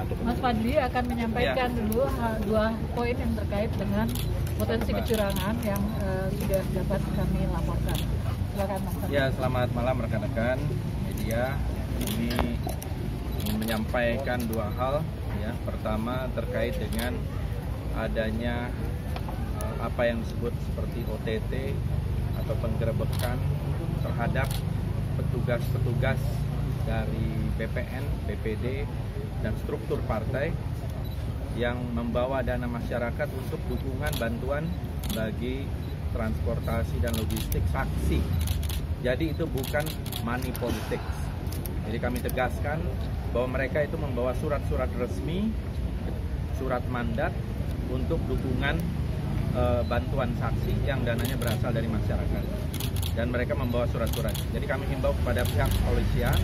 Mas Fadli akan menyampaikan dulu dua poin yang terkait dengan potensi kecurangan yang sudah dapat kami laporkan. Silakan Mas Fadli. Ya, selamat malam rekan-rekan media. Ini menyampaikan dua hal. Ya, pertama terkait dengan adanya apa yang disebut seperti OTT atau penggerebekan terhadap petugas-petugas dari BPN, BPD, dan struktur partai yang membawa dana masyarakat untuk dukungan bantuan bagi transportasi dan logistik saksi. Jadi itu bukan money politics. Jadi kami tegaskan bahwa mereka itu membawa surat-surat resmi, surat mandat untuk dukungan bantuan saksi yang dananya berasal dari masyarakat. Dan mereka membawa surat-surat. Jadi kami himbau kepada pihak kepolisian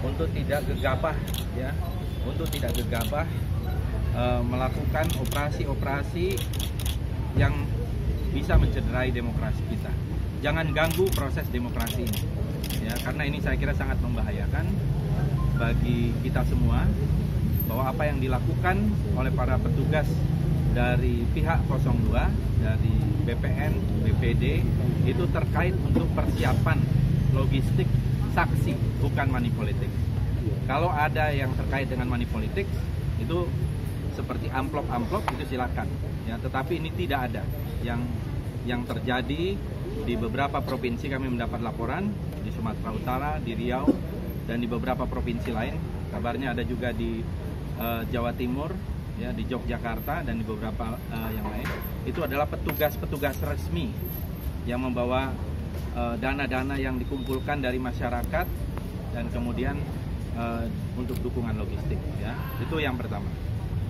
untuk tidak gegabah, ya, melakukan operasi-operasi yang bisa mencederai demokrasi kita. Jangan ganggu proses demokrasi ini, ya, karena ini saya kira sangat membahayakan bagi kita semua, bahwa apa yang dilakukan oleh para petugas dari pihak 02, dari BPN, BPD, itu terkait untuk persiapan logistik saksi, bukan money politics. Kalau ada yang terkait dengan money politics, itu seperti amplop-amplop, itu silakan. Ya, tetapi ini tidak ada. Yang terjadi di beberapa provinsi, kami mendapat laporan di Sumatera Utara, di Riau, dan di beberapa provinsi lain. Kabarnya ada juga di Jawa Timur, ya, di Yogyakarta, dan di beberapa yang lain. Itu adalah petugas-petugas resmi yang membawa dana-dana yang dikumpulkan dari masyarakat dan kemudian untuk dukungan logistik, ya. Itu yang pertama.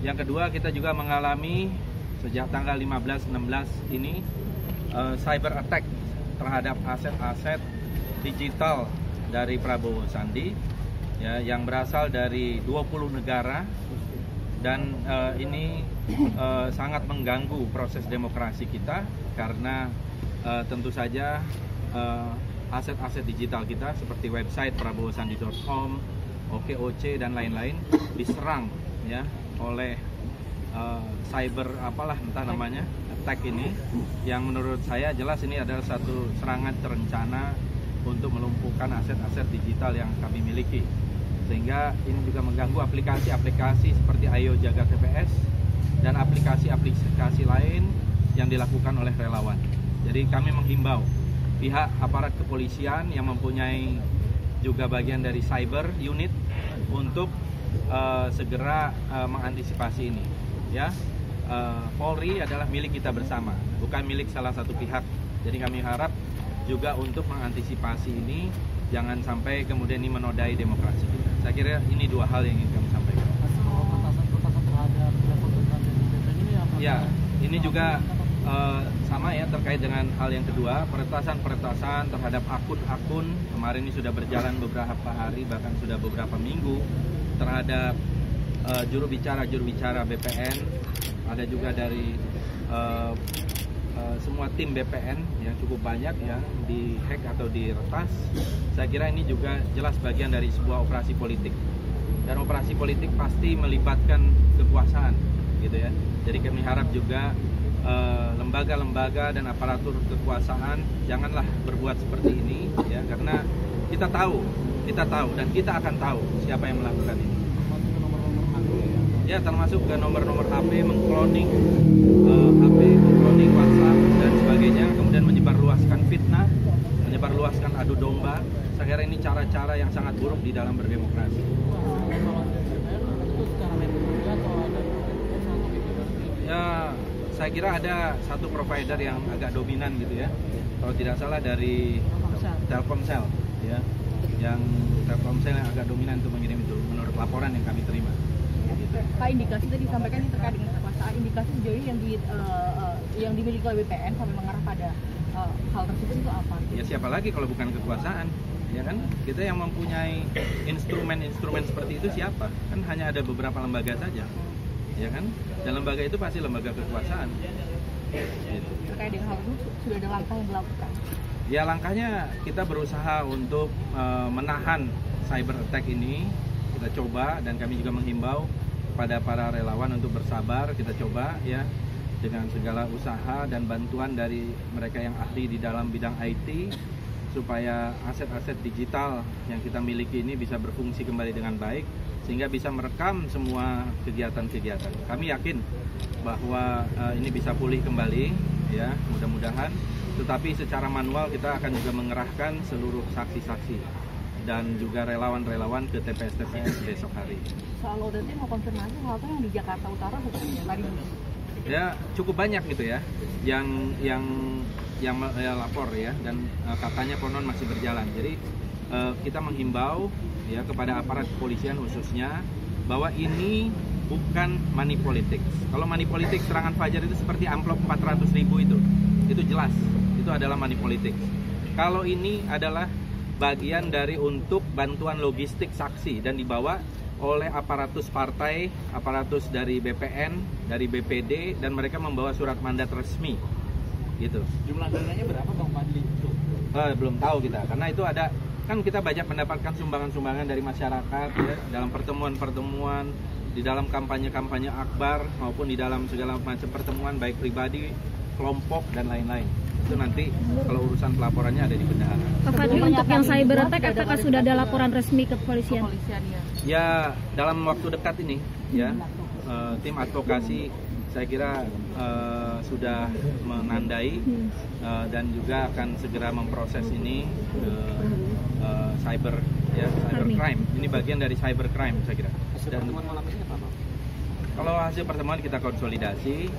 Yang kedua, kita juga mengalami sejak tanggal 15-16 ini cyber attack terhadap aset-aset digital dari Prabowo Sandi, ya, yang berasal dari 20 negara, dan ini sangat mengganggu proses demokrasi kita karena tentu saja aset-aset digital kita seperti website prabowosandi.com, OKOC, dan lain-lain diserang, ya, oleh cyber entah namanya, attack ini, yang menurut saya jelas ini adalah satu serangan terencana untuk melumpuhkan aset-aset digital yang kami miliki, sehingga ini juga mengganggu aplikasi-aplikasi seperti Ayo Jaga TPS dan aplikasi-aplikasi lain yang dilakukan oleh relawan. Jadi kami menghimbau pihak aparat kepolisian yang mempunyai juga bagian dari cyber unit untuk segera mengantisipasi ini, ya. Polri adalah milik kita bersama, bukan milik salah satu pihak. Jadi kami harap juga untuk mengantisipasi ini jangan sampai kemudian ini menodai demokrasi kita. Saya kira ini dua hal yang ingin kami sampaikan. Ya, ini juga sama, ya, terkait dengan hal yang kedua, peretasan terhadap akun-akun. Kemarin ini sudah berjalan beberapa hari, bahkan sudah beberapa minggu, terhadap juru bicara BPN, ada juga dari semua tim BPN yang cukup banyak yang dihack atau diretas. Saya kira ini juga jelas bagian dari sebuah operasi politik, dan operasi politik pasti melibatkan kekuasaan, gitu ya. Jadi kami harap juga lembaga-lembaga dan aparatur kekuasaan janganlah berbuat seperti ini, ya, karena kita tahu dan kita akan tahu siapa yang melakukan ini. Ya, termasuk ke nomor-nomor HP, mengkloning HP, mengkloning WhatsApp dan sebagainya, kemudian menyebarluaskan fitnah, menyebarluaskan adu domba. Saya kira ini cara-cara yang sangat buruk di dalam berdemokrasi. Ya, saya kira ada satu provider yang agak dominan, gitu ya. Kalau tidak salah dari Telkomsel, ya, yang Telkomsel yang agak dominan untuk mengirim itu, menurut laporan yang kami terima. Pak, indikasi tadi disampaikan ini terkait dengan kekuasaan. Indikasi sejauh ini yang dimiliki oleh BPN sampai mengarah pada hal tersebut itu apa? Ya, siapa lagi kalau bukan kekuasaan, ya kan? Kita yang mempunyai instrumen seperti itu siapa? Kan hanya ada beberapa lembaga saja, ya kan? Dan lembaga itu pasti lembaga kekuasaan. Gitu. Terkait dengan hal itu sudah ada langkah yang dilakukan? Ya, langkahnya kita berusaha untuk menahan cyber attack ini. Kita coba, dan kami juga menghimbau kepada para relawan untuk bersabar. Kita coba ya dengan segala usaha dan bantuan dari mereka yang ahli di dalam bidang IT, supaya aset-aset digital yang kita miliki ini bisa berfungsi kembali dengan baik, sehingga bisa merekam semua kegiatan-kegiatan. Kami yakin bahwa ini bisa pulih kembali, ya mudah-mudahan. Tetapi secara manual kita akan juga mengerahkan seluruh saksi-saksi dan juga relawan-relawan ke TPS-TPS besok hari. Soal ODT mau konfirmasi halte yang di Jakarta Utara bukan ya tadi? Ya cukup banyak gitu ya, yang lapor ya, dan katanya konon masih berjalan. Jadi kita menghimbau ya kepada aparat kepolisian khususnya bahwa ini bukan money politics. Kalau money politics serangan Fajar itu seperti amplop 400.000 itu jelas itu adalah money politics. Kalau ini adalah bagian dari untuk bantuan logistik saksi dan dibawa oleh aparatus partai, aparatus dari BPN, dari BPD, dan mereka membawa surat mandat resmi gitu. Jumlah dananya berapa Bang Fadli? Belum tahu kita, karena itu ada, kan kita banyak mendapatkan sumbangan-sumbangan dari masyarakat ya, dalam pertemuan-pertemuan, di dalam kampanye-kampanye akbar, maupun di dalam segala macam pertemuan baik pribadi, kelompok, dan lain-lain. Itu nanti kalau urusan pelaporannya ada di bendahara. Pak Fadli, untuk yang cyber attack apakah sudah ada laporan resmi ke kepolisian? Ya dalam waktu dekat ini ya tim advokasi saya kira sudah menandai dan juga akan segera memproses ini cyber crime. Ini bagian dari cyber crime saya kira. Dan kalau hasil pertemuan kita konsolidasi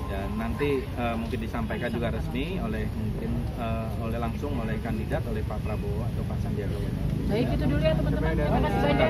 dan nanti mungkin disampaikan juga resmi oleh langsung oleh kandidat, oleh Pak Prabowo atau Pak Sandiaga Uno. Baik, itu dulu ya teman-teman. Terima kasih banyak.